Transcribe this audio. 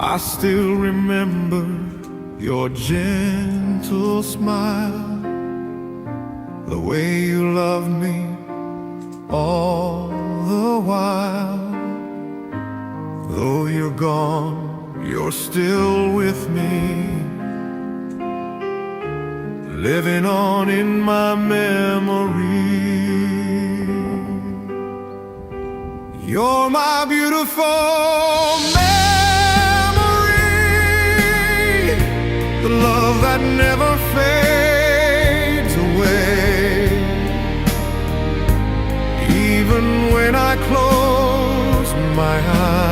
I still remember your gentle smile, the way you loved me all the while. Though you're gone, you're still with me, living on in my memory. You're my beautiful memory, the love that never fades away. Even when I close my eyes,